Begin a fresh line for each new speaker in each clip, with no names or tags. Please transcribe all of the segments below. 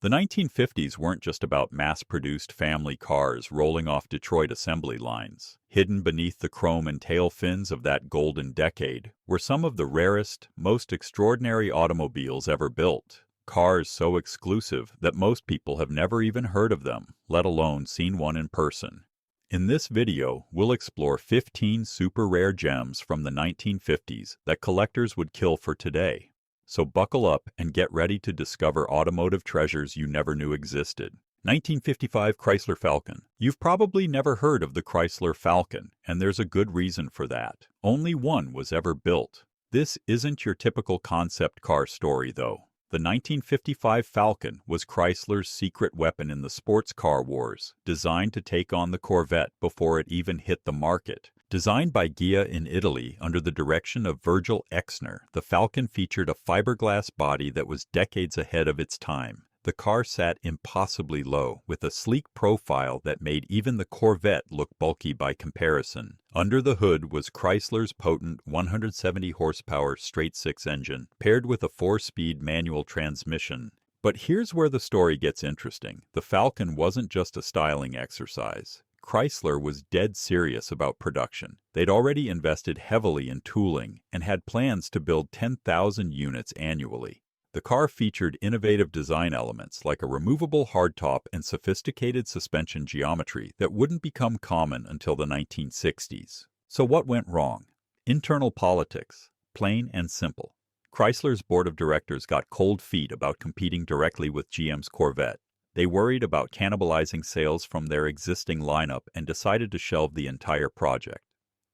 The 1950s weren't just about mass-produced family cars rolling off Detroit assembly lines. Hidden beneath the chrome and tail fins of that golden decade were some of the rarest, most extraordinary automobiles ever built. Cars so exclusive that most people have never even heard of them, let alone seen one in person. In this video, we'll explore 15 super rare gems from the 1950s that collectors would kill for today. So buckle up and get ready to discover automotive treasures you never knew existed. 1955 Chrysler Falcon. You've probably never heard of the Chrysler Falcon, and there's a good reason for that. Only one was ever built. This isn't your typical concept car story, though. The 1955 Falcon was Chrysler's secret weapon in the sports car wars, designed to take on the Corvette before it even hit the market. Designed by Ghia in Italy under the direction of Virgil Exner, the Falcon featured a fiberglass body that was decades ahead of its time. The car sat impossibly low, with a sleek profile that made even the Corvette look bulky by comparison. Under the hood was Chrysler's potent 170 horsepower straight-six engine, paired with a 4-speed manual transmission. But here's where the story gets interesting. The Falcon wasn't just a styling exercise. Chrysler was dead serious about production. They'd already invested heavily in tooling and had plans to build 10,000 units annually. The car featured innovative design elements like a removable hardtop and sophisticated suspension geometry that wouldn't become common until the 1960s. So what went wrong? Internal politics. Plain and simple. Chrysler's board of directors got cold feet about competing directly with GM's Corvette. They worried about cannibalizing sales from their existing lineup and decided to shelve the entire project.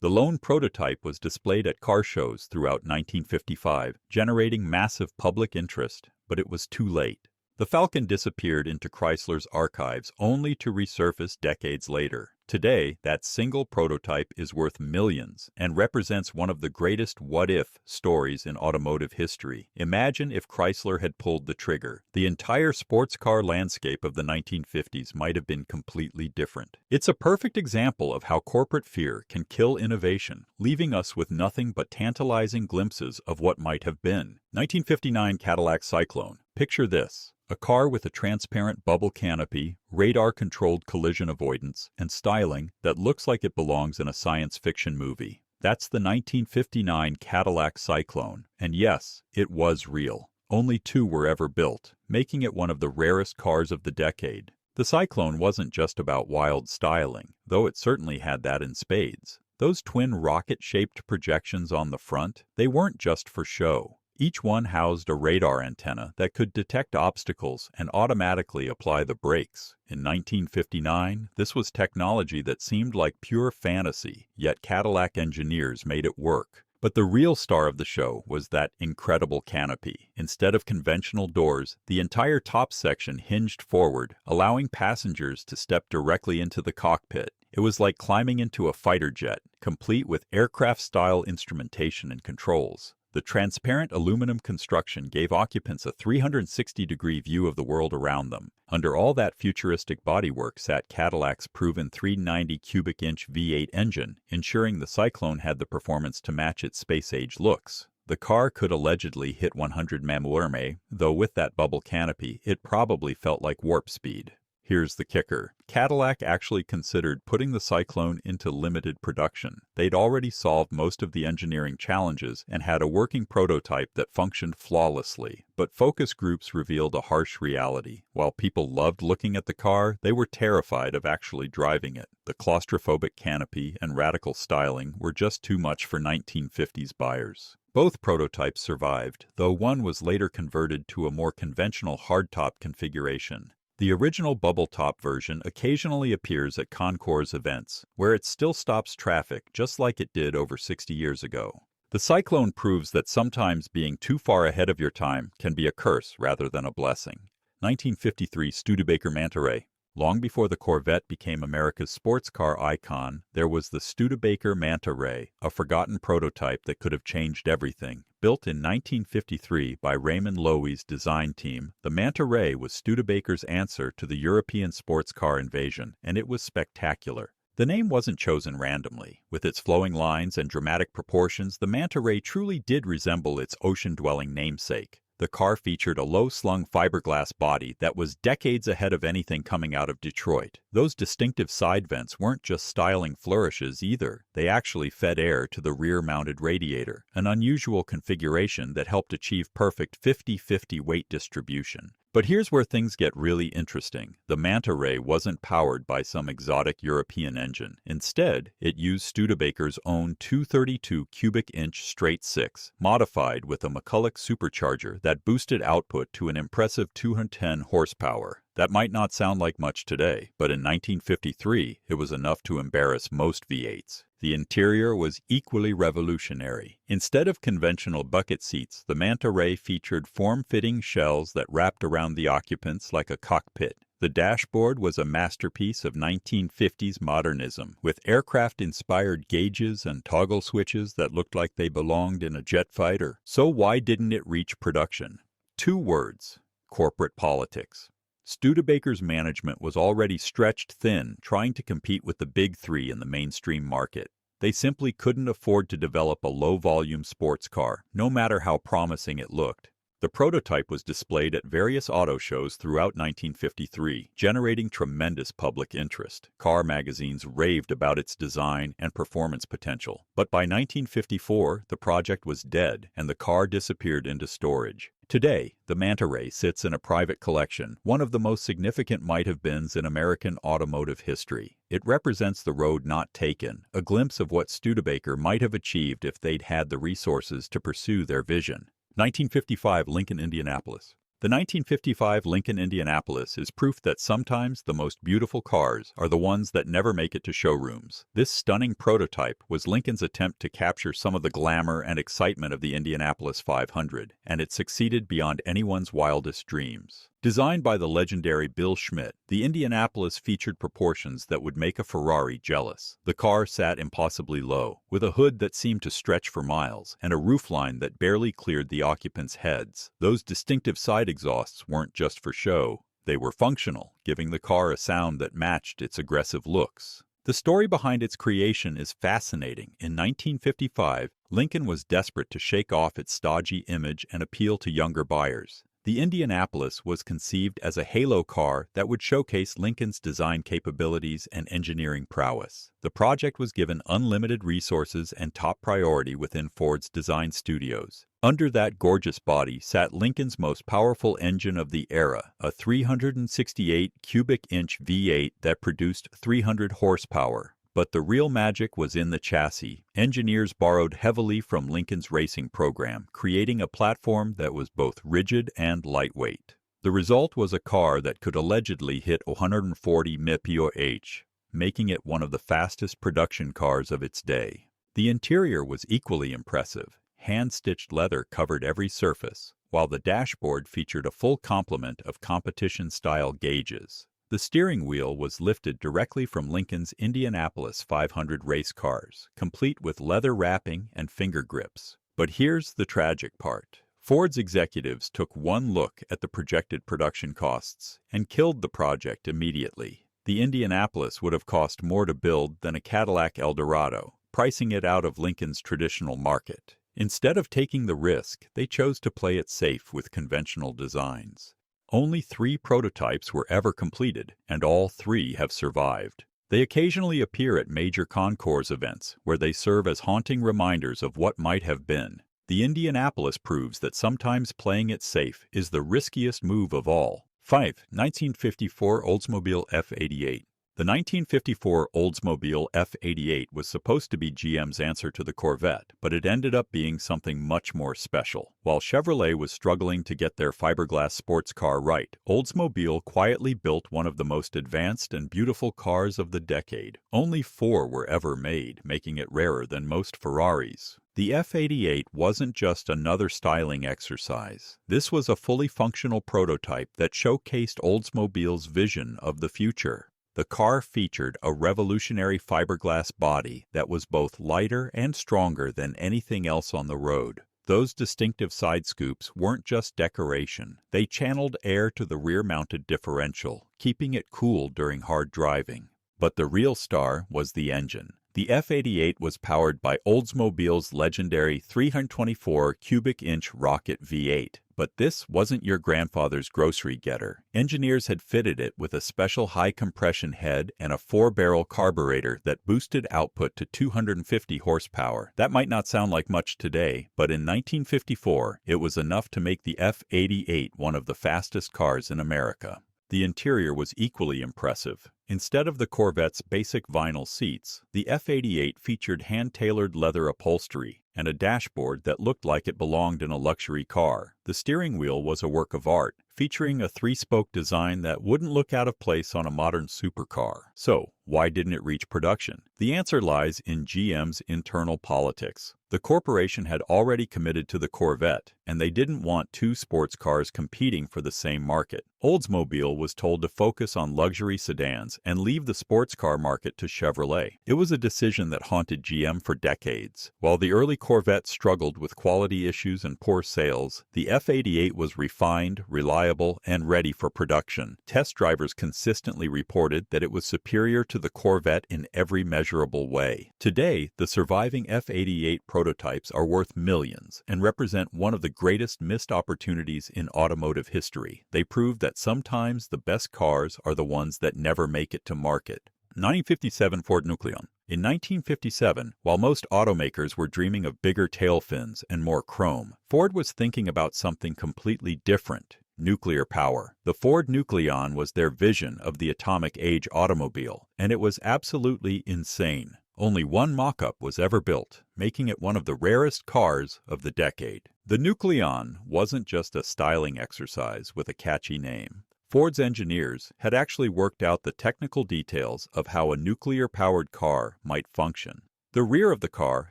The lone prototype was displayed at car shows throughout 1955, generating massive public interest, but it was too late. The Falcon disappeared into Chrysler's archives only to resurface decades later. Today, that single prototype is worth millions and represents one of the greatest what-if stories in automotive history. Imagine if Chrysler had pulled the trigger. The entire sports car landscape of the 1950s might have been completely different. It's a perfect example of how corporate fear can kill innovation, leaving us with nothing but tantalizing glimpses of what might have been. 1959 Cadillac Cyclone. Picture this. A car with a transparent bubble canopy, radar-controlled collision avoidance, and styling that looks like it belongs in a science fiction movie. That's the 1959 Cadillac Cyclone, and yes, it was real. Only 2 were ever built, making it one of the rarest cars of the decade. The Cyclone wasn't just about wild styling, though it certainly had that in spades. Those twin rocket-shaped projections on the front, they weren't just for show. Each one housed a radar antenna that could detect obstacles and automatically apply the brakes. In 1959, this was technology that seemed like pure fantasy, yet Cadillac engineers made it work. But the real star of the show was that incredible canopy. Instead of conventional doors, the entire top section hinged forward, allowing passengers to step directly into the cockpit. It was like climbing into a fighter jet, complete with aircraft-style instrumentation and controls. The transparent aluminum construction gave occupants a 360-degree view of the world around them. Under all that futuristic bodywork sat Cadillac's proven 390 cubic inch V8 engine, ensuring the Cyclone had the performance to match its space-age looks. The car could allegedly hit 100 mph, though with that bubble canopy, it probably felt like warp speed. Here's the kicker. Cadillac actually considered putting the Cyclone into limited production. They'd already solved most of the engineering challenges and had a working prototype that functioned flawlessly. But focus groups revealed a harsh reality. While people loved looking at the car, they were terrified of actually driving it. The claustrophobic canopy and radical styling were just too much for 1950s buyers. Both prototypes survived, though one was later converted to a more conventional hardtop configuration. The original bubble-top version occasionally appears at concours events, where it still stops traffic just like it did over 60 years ago. The Cyclone proves that sometimes being too far ahead of your time can be a curse rather than a blessing. 1953 Studebaker Manta Ray. Long before the Corvette became America's sports car icon, there was the Studebaker Manta Ray, a forgotten prototype that could have changed everything. Built in 1953 by Raymond Loewy's design team, the Manta Ray was Studebaker's answer to the European sports car invasion, and it was spectacular. The name wasn't chosen randomly. With its flowing lines and dramatic proportions, the Manta Ray truly did resemble its ocean-dwelling namesake. the car featured a low-slung fiberglass body that was decades ahead of anything coming out of Detroit. Those distinctive side vents weren't just styling flourishes either. They actually fed air to the rear-mounted radiator, an unusual configuration that helped achieve perfect 50-50 weight distribution. But here's where things get really interesting. The Manta Ray wasn't powered by some exotic European engine. Instead, it used Studebaker's own 232 cubic inch straight six, modified with a McCulloch supercharger that boosted output to an impressive 210 horsepower. That might not sound like much today, but in 1953, it was enough to embarrass most V8s. The interior was equally revolutionary. Instead of conventional bucket seats, the Manta Ray featured form-fitting shells that wrapped around the occupants like a cockpit. The dashboard was a masterpiece of 1950s modernism, with aircraft-inspired gauges and toggle switches that looked like they belonged in a jet fighter. So why didn't it reach production? 2 words: corporate politics. Studebaker's management was already stretched thin trying to compete with the big three in the mainstream market. They simply couldn't afford to develop a low-volume sports car, no matter how promising it looked. The prototype was displayed at various auto shows throughout 1953, generating tremendous public interest. Car magazines raved about its design and performance potential. But by 1954, the project was dead, and the car disappeared into storage. Today, the Manta Ray sits in a private collection, one of the most significant might-have-beens in American automotive history. It represents the road not taken, a glimpse of what Studebaker might have achieved if they'd had the resources to pursue their vision. 1955 Lincoln Indianapolis. The 1955 Lincoln Indianapolis is proof that sometimes the most beautiful cars are the ones that never make it to showrooms. This stunning prototype was Lincoln's attempt to capture some of the glamour and excitement of the Indianapolis 500, and it succeeded beyond anyone's wildest dreams. Designed by the legendary Bill Schmidt, the Indianapolis featured proportions that would make a Ferrari jealous. The car sat impossibly low, with a hood that seemed to stretch for miles, and a roofline that barely cleared the occupants' heads. Those distinctive side exhausts weren't just for show. They were functional, giving the car a sound that matched its aggressive looks. The story behind its creation is fascinating. In 1955, Lincoln was desperate to shake off its stodgy image and appeal to younger buyers. The Indianapolis was conceived as a halo car that would showcase Lincoln's design capabilities and engineering prowess. The project was given unlimited resources and top priority within Ford's design studios. Under that gorgeous body sat Lincoln's most powerful engine of the era, a 368 cubic inch V8 that produced 300 horsepower. But the real magic was in the chassis. Engineers borrowed heavily from Lincoln's racing program, creating a platform that was both rigid and lightweight. The result was a car that could allegedly hit 140 mph, making it one of the fastest production cars of its day. The interior was equally impressive. Hand-stitched leather covered every surface, while the dashboard featured a full complement of competition-style gauges. The steering wheel was lifted directly from Lincoln's Indianapolis 500 race cars, complete with leather wrapping and finger grips. But here's the tragic part. Ford's executives took one look at the projected production costs and killed the project immediately. The Indianapolis would have cost more to build than a Cadillac Eldorado, pricing it out of Lincoln's traditional market. Instead of taking the risk, they chose to play it safe with conventional designs. Only 3 prototypes were ever completed, and all 3 have survived. They occasionally appear at major concours events, where they serve as haunting reminders of what might have been. The Indianapolis proves that sometimes playing it safe is the riskiest move of all. 5. 1954 Oldsmobile F88. The 1954 Oldsmobile F88 was supposed to be GM's answer to the Corvette, but it ended up being something much more special. While Chevrolet was struggling to get their fiberglass sports car right, Oldsmobile quietly built one of the most advanced and beautiful cars of the decade. Only 4 were ever made, making it rarer than most Ferraris. The F88 wasn't just another styling exercise. This was a fully functional prototype that showcased Oldsmobile's vision of the future. The car featured a revolutionary fiberglass body that was both lighter and stronger than anything else on the road. Those distinctive side scoops weren't just decoration. They channeled air to the rear-mounted differential, keeping it cool during hard driving. But the real star was the engine. The F88 was powered by Oldsmobile's legendary 324 cubic inch rocket V8. But this wasn't your grandfather's grocery getter. Engineers had fitted it with a special high-compression head and a 4-barrel carburetor that boosted output to 250 horsepower. That might not sound like much today, but in 1954, it was enough to make the F88 one of the fastest cars in America. The interior was equally impressive. Instead of the Corvette's basic vinyl seats, the F88 featured hand-tailored leather upholstery and a dashboard that looked like it belonged in a luxury car. The steering wheel was a work of art, featuring a 3-spoke design that wouldn't look out of place on a modern supercar. So, why didn't it reach production? The answer lies in GM's internal politics. The corporation had already committed to the Corvette, and they didn't want two sports cars competing for the same market. Oldsmobile was told to focus on luxury sedans and leave the sports car market to Chevrolet. It was a decision that haunted GM for decades. While the early Corvette struggled with quality issues and poor sales, the F88 was refined, reliable, and ready for production. Test drivers consistently reported that it was superior to the Corvette in every measurable way. Today, the surviving F88 prototypes are worth millions and represent one of the greatest missed opportunities in automotive history. They prove that sometimes the best cars are the ones that never make it to market. 1957 Ford Nucleon. In 1957, while most automakers were dreaming of bigger tail fins and more chrome, Ford was thinking about something completely different: nuclear power. The Ford Nucleon was their vision of the atomic age automobile, and it was absolutely insane. Only one mock-up was ever built, making it one of the rarest cars of the decade. The Nucleon wasn't just a styling exercise with a catchy name. Ford's engineers had actually worked out the technical details of how a nuclear-powered car might function. The rear of the car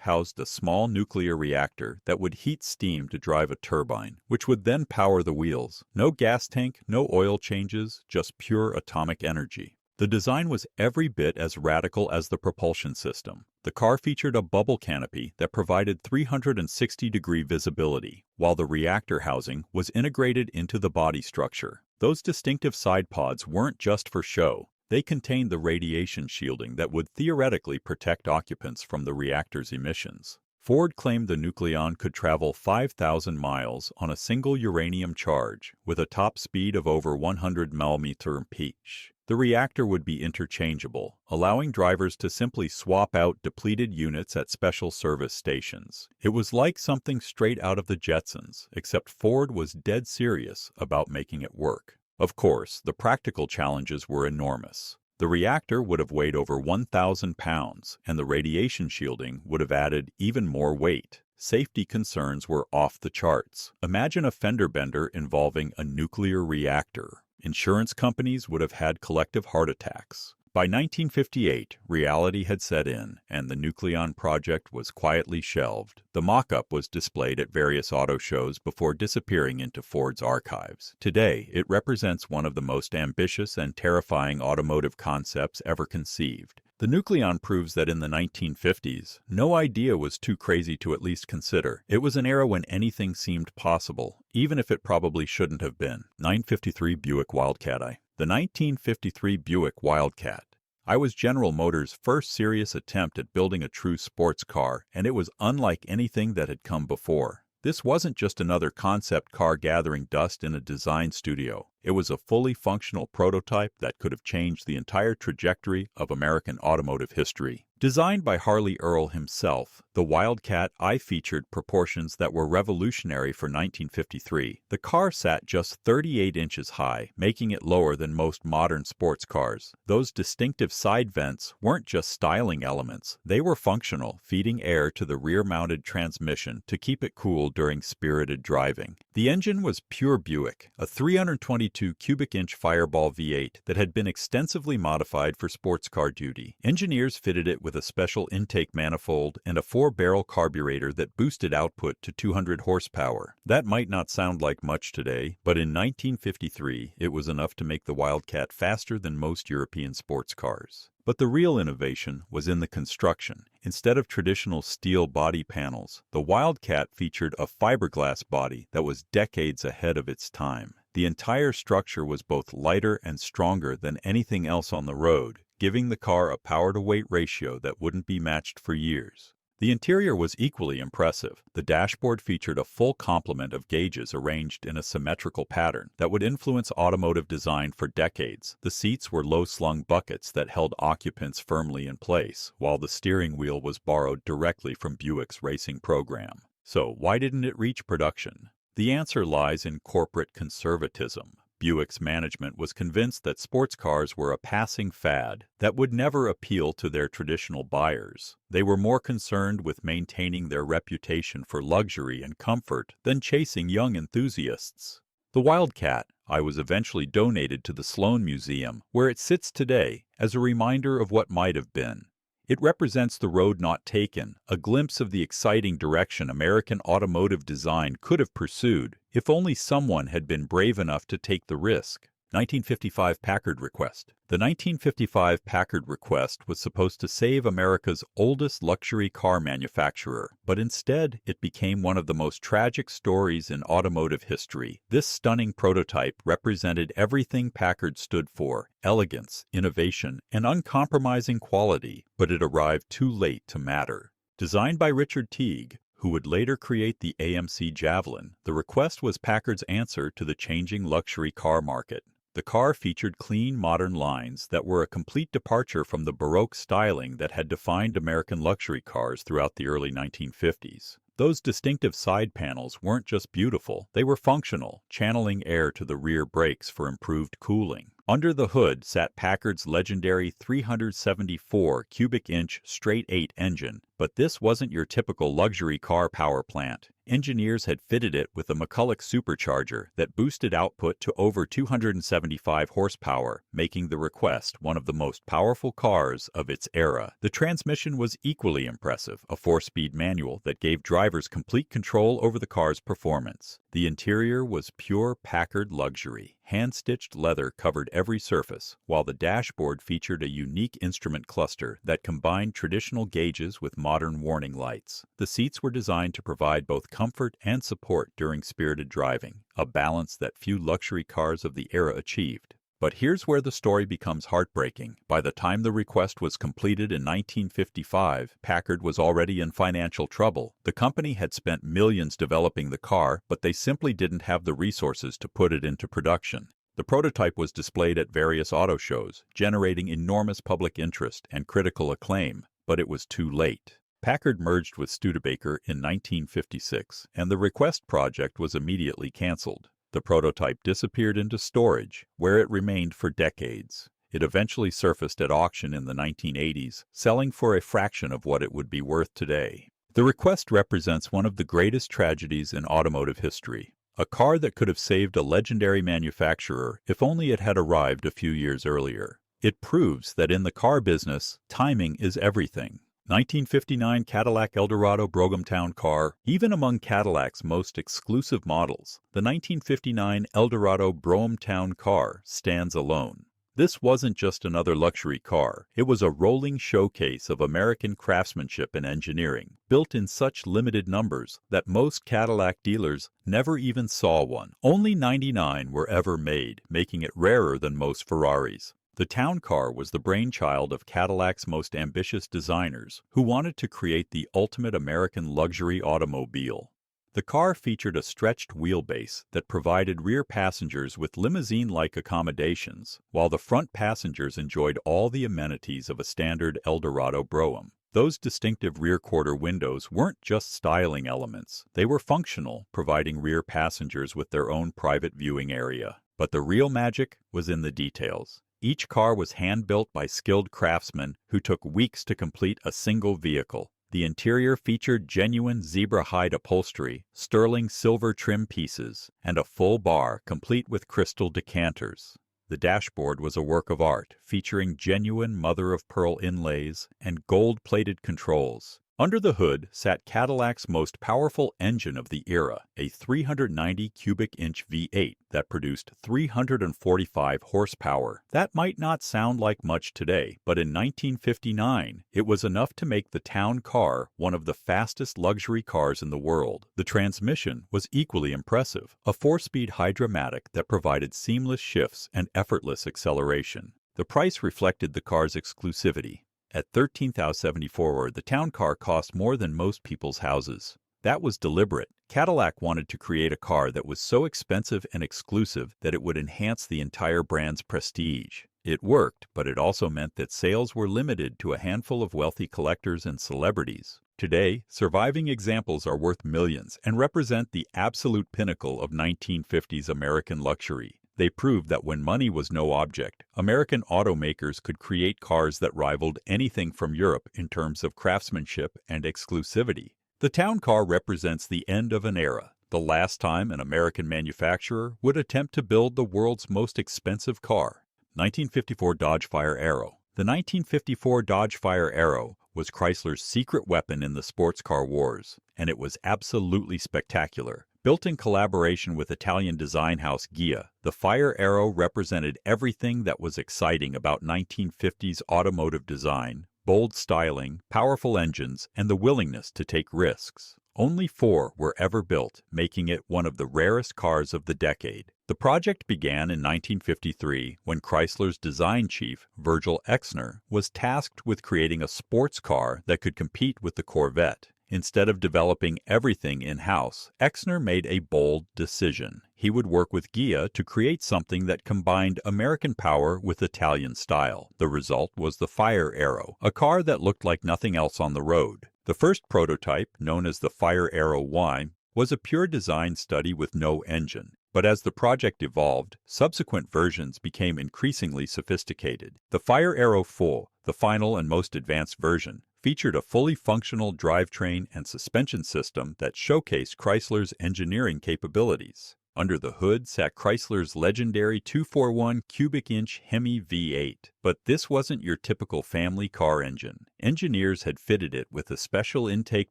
housed a small nuclear reactor that would heat steam to drive a turbine, which would then power the wheels. No gas tank, no oil changes, just pure atomic energy. The design was every bit as radical as the propulsion system. The car featured a bubble canopy that provided 360-degree visibility, while the reactor housing was integrated into the body structure. Those distinctive side pods weren't just for show. They contained the radiation shielding that would theoretically protect occupants from the reactor's emissions. Ford claimed the Nucleon could travel 5,000 miles on a single uranium charge with a top speed of over 100 mph. The reactor would be interchangeable, allowing drivers to simply swap out depleted units at special service stations. It was like something straight out of the Jetsons, except Ford was dead serious about making it work. Of course, the practical challenges were enormous. The reactor would have weighed over 1,000 pounds, and the radiation shielding would have added even more weight. Safety concerns were off the charts. Imagine a fender bender involving a nuclear reactor. Insurance companies would have had collective heart attacks. By 1958, reality had set in, and the Nucleon project was quietly shelved. The mock-up was displayed at various auto shows before disappearing into Ford's archives. Today, it represents one of the most ambitious and terrifying automotive concepts ever conceived. The Nucleon proves that in the 1950s, no idea was too crazy to at least consider. It was an era when anything seemed possible, even if it probably shouldn't have been. 953 Buick Wildcat I. The 1953 Buick Wildcat I was General Motors' first serious attempt at building a true sports car, and it was unlike anything that had come before. This wasn't just another concept car gathering dust in a design studio. It was a fully functional prototype that could have changed the entire trajectory of American automotive history. Designed by Harley Earl himself, the Wildcat I featured proportions that were revolutionary for 1953. The car sat just 38 inches high, making it lower than most modern sports cars. Those distinctive side vents weren't just styling elements. They were functional, feeding air to the rear-mounted transmission to keep it cool during spirited driving. The engine was pure Buick, a 322 cubic inch Fireball V8 that had been extensively modified for sports car duty. Engineers fitted it with a special intake manifold and a 4-barrel carburetor that boosted output to 200 horsepower. That might not sound like much today, but in 1953 it was enough to make the Wildcat faster than most European sports cars. But the real innovation was in the construction. Instead of traditional steel body panels, the Wildcat featured a fiberglass body that was decades ahead of its time. The entire structure was both lighter and stronger than anything else on the road, giving the car a power-to-weight ratio that wouldn't be matched for years. The interior was equally impressive. The dashboard featured a full complement of gauges arranged in a symmetrical pattern that would influence automotive design for decades. The seats were low-slung buckets that held occupants firmly in place, while the steering wheel was borrowed directly from Buick's racing program. So, why didn't it reach production? The answer lies in corporate conservatism. Buick's management was convinced that sports cars were a passing fad that would never appeal to their traditional buyers. They were more concerned with maintaining their reputation for luxury and comfort than chasing young enthusiasts. The Wildcat I was eventually donated to the Sloan Museum, where it sits today as a reminder of what might have been. It represents the road not taken, a glimpse of the exciting direction American automotive design could have pursued if only someone had been brave enough to take the risk. 1955 Packard Request. The 1955 Packard Request was supposed to save America's oldest luxury car manufacturer, but instead it became one of the most tragic stories in automotive history. This stunning prototype represented everything Packard stood for: elegance, innovation, and uncompromising quality, but it arrived too late to matter. Designed by Richard Teague, who would later create the AMC Javelin, the Request was Packard's answer to the changing luxury car market. The car featured clean, modern lines that were a complete departure from the Baroque styling that had defined American luxury cars throughout the early 1950s. Those distinctive side panels weren't just beautiful, they were functional, channeling air to the rear brakes for improved cooling. Under the hood sat Packard's legendary 374 cubic-inch straight-8 engine, but this wasn't your typical luxury car power plant. Engineers had fitted it with a McCulloch supercharger that boosted output to over 275 horsepower, making the Request one of the most powerful cars of its era. The transmission was equally impressive, a 4-speed manual that gave drivers complete control over the car's performance. The interior was pure Packard luxury. Hand-stitched leather covered every surface, while the dashboard featured a unique instrument cluster that combined traditional gauges with modern warning lights. The seats were designed to provide both comfort and support during spirited driving, a balance that few luxury cars of the era achieved. But here's where the story becomes heartbreaking. By the time the Request was completed in 1955, Packard was already in financial trouble. The company had spent millions developing the car, but they simply didn't have the resources to put it into production. The prototype was displayed at various auto shows, generating enormous public interest and critical acclaim, but it was too late. Packard merged with Studebaker in 1956, and the Request project was immediately canceled. The prototype disappeared into storage, where it remained for decades. It eventually surfaced at auction in the 1980s, selling for a fraction of what it would be worth today. The Request represents one of the greatest tragedies in automotive history. A car that could have saved a legendary manufacturer if only it had arrived a few years earlier. It proves that in the car business, timing is everything. 1959 Cadillac Eldorado Broghamtown car. Even among Cadillac's most exclusive models, the 1959 Eldorado Broghamtown car stands alone. This wasn't just another luxury car. It was a rolling showcase of American craftsmanship and engineering, built in such limited numbers that most Cadillac dealers never even saw one. Only 99 were ever made, making it rarer than most Ferraris. The town car was the brainchild of Cadillac's most ambitious designers, who wanted to create the ultimate American luxury automobile. The car featured a stretched wheelbase that provided rear passengers with limousine-like accommodations, while the front passengers enjoyed all the amenities of a standard Eldorado Brougham. Those distinctive rear-quarter windows weren't just styling elements. They were functional, providing rear passengers with their own private viewing area. But the real magic was in the details. Each car was hand-built by skilled craftsmen who took weeks to complete a single vehicle. The interior featured genuine zebra hide upholstery, sterling silver trim pieces, and a full bar complete with crystal decanters. The dashboard was a work of art, featuring genuine mother-of-pearl inlays and gold-plated controls. Under the hood sat Cadillac's most powerful engine of the era, a 390 cubic-inch V8 that produced 345 horsepower. That might not sound like much today, but in 1959, it was enough to make the town car one of the fastest luxury cars in the world. The transmission was equally impressive, a 4-speed Hydra-matic that provided seamless shifts and effortless acceleration. The price reflected the car's exclusivity. At $13,074, the town car cost more than most people's houses. That was deliberate. Cadillac wanted to create a car that was so expensive and exclusive that it would enhance the entire brand's prestige. It worked, but it also meant that sales were limited to a handful of wealthy collectors and celebrities. Today, surviving examples are worth millions and represent the absolute pinnacle of 1950s American luxury. They proved that when money was no object, American automakers could create cars that rivaled anything from Europe in terms of craftsmanship and exclusivity. The town car represents the end of an era, the last time an American manufacturer would attempt to build the world's most expensive car. 1954 Dodge Fire Aero. The 1954 Dodge Fire Aero was Chrysler's secret weapon in the sports car wars, and it was absolutely spectacular. Built in collaboration with Italian design house Ghia, the Fire Aero represented everything that was exciting about 1950s automotive design: bold styling, powerful engines, and the willingness to take risks. Only 4 were ever built, making it one of the rarest cars of the decade. The project began in 1953 when Chrysler's design chief, Virgil Exner, was tasked with creating a sports car that could compete with the Corvette. Instead of developing everything in-house, Exner made a bold decision. He would work with Ghia to create something that combined American power with Italian style. The result was the Fire Aero, a car that looked like nothing else on the road. The first prototype, known as the Fire Aero Y, was a pure design study with no engine. But as the project evolved, subsequent versions became increasingly sophisticated. The Fire Aero Full, the final and most advanced version, featured a fully functional drivetrain and suspension system that showcased Chrysler's engineering capabilities. Under the hood sat Chrysler's legendary 241 cubic inch Hemi V8. But this wasn't your typical family car engine. Engineers had fitted it with a special intake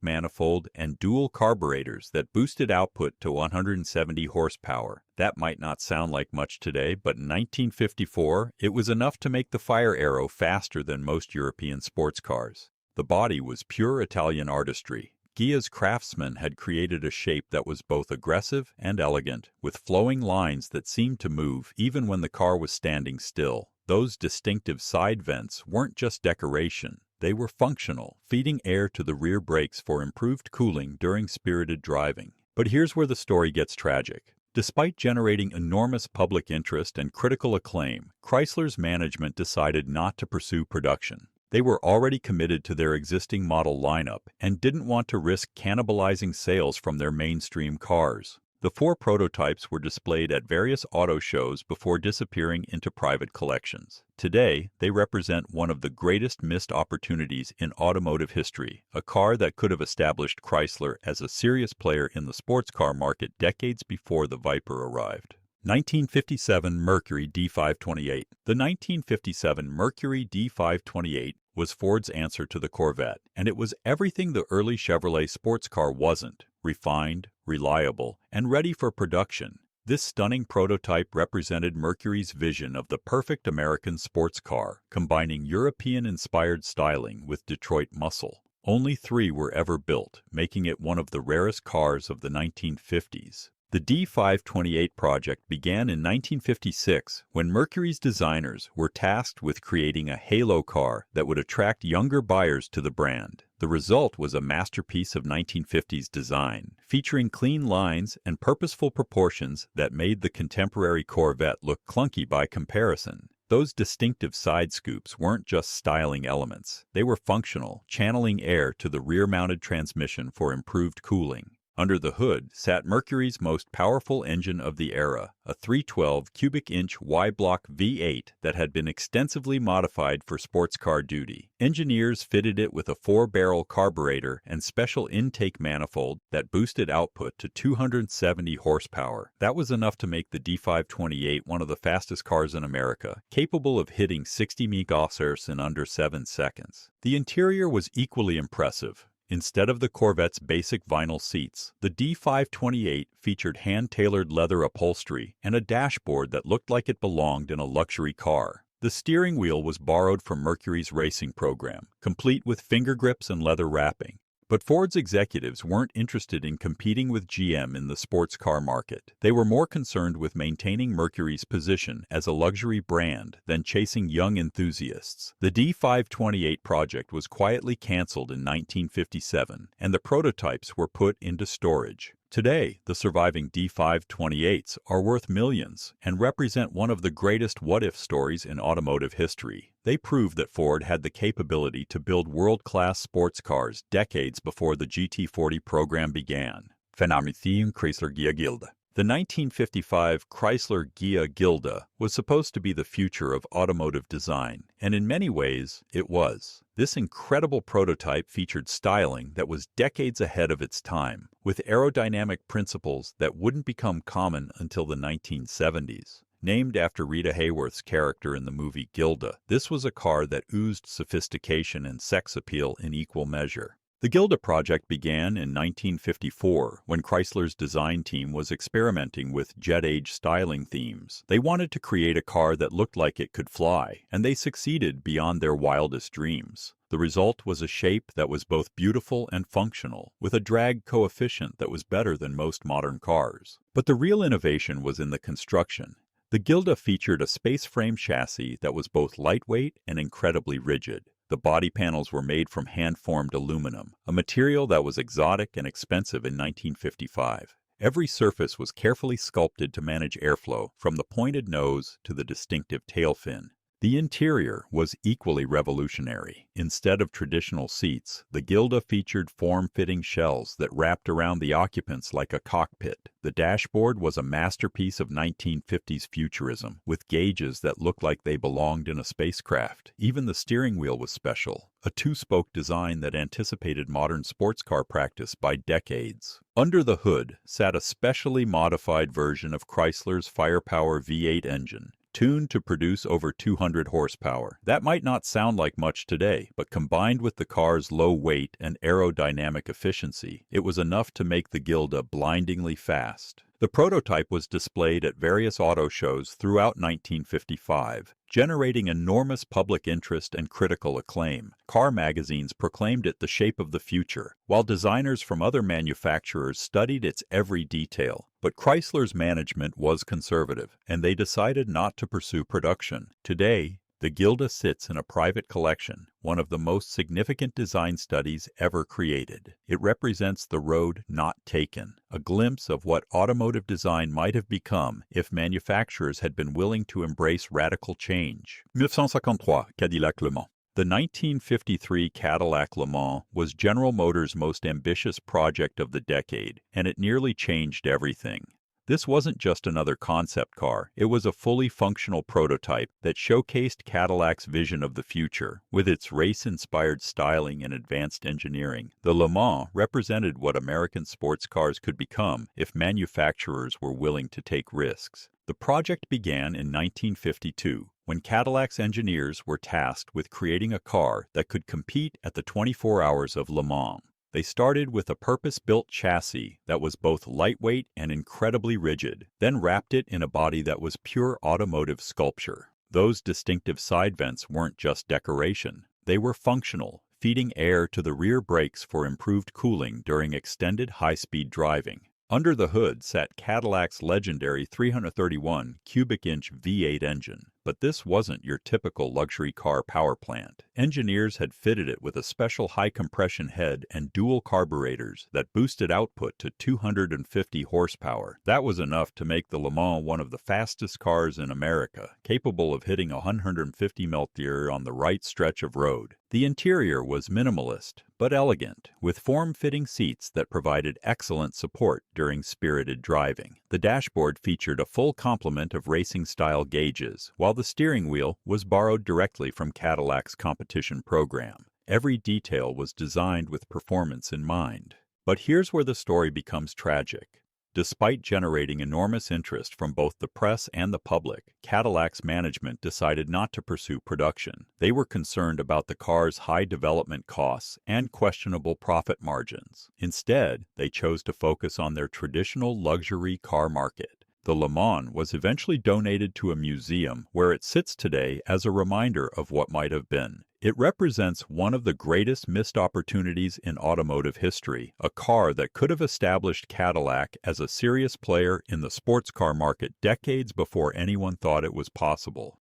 manifold and dual carburetors that boosted output to 170 horsepower. That might not sound like much today, but in 1954, it was enough to make the Fire Aero faster than most European sports cars. The body was pure Italian artistry. Ghia's craftsmen had created a shape that was both aggressive and elegant, with flowing lines that seemed to move even when the car was standing still. Those distinctive side vents weren't just decoration. They were functional, feeding air to the rear brakes for improved cooling during spirited driving. But here's where the story gets tragic. Despite generating enormous public interest and critical acclaim, Chrysler's management decided not to pursue production. They were already committed to their existing model lineup and didn't want to risk cannibalizing sales from their mainstream cars. The 4 prototypes were displayed at various auto shows before disappearing into private collections. Today, they represent one of the greatest missed opportunities in automotive history, a car that could have established Chrysler as a serious player in the sports car market decades before the Viper arrived. 1957 Mercury D528. The 1957 Mercury D528 was Ford's answer to the Corvette, and it was everything the early Chevrolet sports car wasn't: refined, reliable, and ready for production. This stunning prototype represented Mercury's vision of the perfect American sports car, combining European-inspired styling with Detroit muscle. Only 3 were ever built, making it one of the rarest cars of the 1950s. The D528 project began in 1956 when Mercury's designers were tasked with creating a halo car that would attract younger buyers to the brand. The result was a masterpiece of 1950s design, featuring clean lines and purposeful proportions that made the contemporary Corvette look clunky by comparison. Those distinctive side scoops weren't just styling elements. They were functional, channeling air to the rear-mounted transmission for improved cooling. Under the hood sat Mercury's most powerful engine of the era, a 312 cubic inch Y-block V8 that had been extensively modified for sports car duty. Engineers fitted it with a 4-barrel carburetor and special intake manifold that boosted output to 270 horsepower. That was enough to make the D528 one of the fastest cars in America, capable of hitting 60 mph in under 7 seconds. The interior was equally impressive. Instead of the Corvette's basic vinyl seats, the D528 featured hand-tailored leather upholstery and a dashboard that looked like it belonged in a luxury car. The steering wheel was borrowed from Mercury's racing program, complete with finger grips and leather wrapping. But Ford's executives weren't interested in competing with GM in the sports car market. They were more concerned with maintaining Mercury's position as a luxury brand than chasing young enthusiasts. The D528 project was quietly canceled in 1957, and the prototypes were put into storage. Today, the surviving D528s are worth millions and represent one of the greatest what-if stories in automotive history. They prove that Ford had the capability to build world-class sports cars decades before the GT40 program began. Phenomenon Chrysler Ghia Gilda. The 1955 Chrysler Ghia Gilda was supposed to be the future of automotive design, and in many ways, it was. This incredible prototype featured styling that was decades ahead of its time, with aerodynamic principles that wouldn't become common until the 1970s. Named after Rita Hayworth's character in the movie Gilda, this was a car that oozed sophistication and sex appeal in equal measure. The Gilda project began in 1954 when Chrysler's design team was experimenting with jet age styling themes. They wanted to create a car that looked like it could fly, and they succeeded beyond their wildest dreams. The result was a shape that was both beautiful and functional, with a drag coefficient that was better than most modern cars. But the real innovation was in the construction. The Gilda featured a space frame chassis that was both lightweight and incredibly rigid. The body panels were made from hand-formed aluminum, a material that was exotic and expensive in 1955. Every surface was carefully sculpted to manage airflow, from the pointed nose to the distinctive tail fin. The interior was equally revolutionary. Instead of traditional seats, the Gilda featured form-fitting shells that wrapped around the occupants like a cockpit. The dashboard was a masterpiece of 1950s futurism, with gauges that looked like they belonged in a spacecraft. Even the steering wheel was special, a two-spoke design that anticipated modern sports car practice by decades. Under the hood sat a specially modified version of Chrysler's Firepower V8 engine, tuned to produce over 200 horsepower. That might not sound like much today, but combined with the car's low weight and aerodynamic efficiency, it was enough to make the Gilda blindingly fast. The prototype was displayed at various auto shows throughout 1955, generating enormous public interest and critical acclaim. Car magazines proclaimed it the shape of the future, while designers from other manufacturers studied its every detail. But Chrysler's management was conservative, and they decided not to pursue production. Today, the Gilda sits in a private collection, one of the most significant design studies ever created. It represents the road not taken, a glimpse of what automotive design might have become if manufacturers had been willing to embrace radical change. 1953, Cadillac LeMans. The 1953 Cadillac LeMans was General Motors' most ambitious project of the decade, and it nearly changed everything. This wasn't just another concept car, it was a fully functional prototype that showcased Cadillac's vision of the future. With its race-inspired styling and advanced engineering, the LeMans represented what American sports cars could become if manufacturers were willing to take risks. The project began in 1952, when Cadillac's engineers were tasked with creating a car that could compete at the 24 Hours of Le Mans. They started with a purpose-built chassis that was both lightweight and incredibly rigid, then wrapped it in a body that was pure automotive sculpture. Those distinctive side vents weren't just decoration. They were functional, feeding air to the rear brakes for improved cooling during extended high-speed driving. Under the hood sat Cadillac's legendary 331 cubic-inch V8 engine. But this wasn't your typical luxury car power plant. Engineers had fitted it with a special high-compression head and dual carburetors that boosted output to 250 horsepower. That was enough to make the Le Mans one of the fastest cars in America, capable of hitting 150 mph on the right stretch of road. The interior was minimalist, but elegant, with form-fitting seats that provided excellent support during spirited driving. The dashboard featured a full complement of racing-style gauges, while the steering wheel was borrowed directly from Cadillac's competition program. Every detail was designed with performance in mind. But here's where the story becomes tragic. Despite generating enormous interest from both the press and the public, Cadillac's management decided not to pursue production. They were concerned about the car's high development costs and questionable profit margins. Instead, they chose to focus on their traditional luxury car market. The LeMans was eventually donated to a museum where it sits today as a reminder of what might have been. It represents one of the greatest missed opportunities in automotive history, a car that could have established Cadillac as a serious player in the sports car market decades before anyone thought it was possible.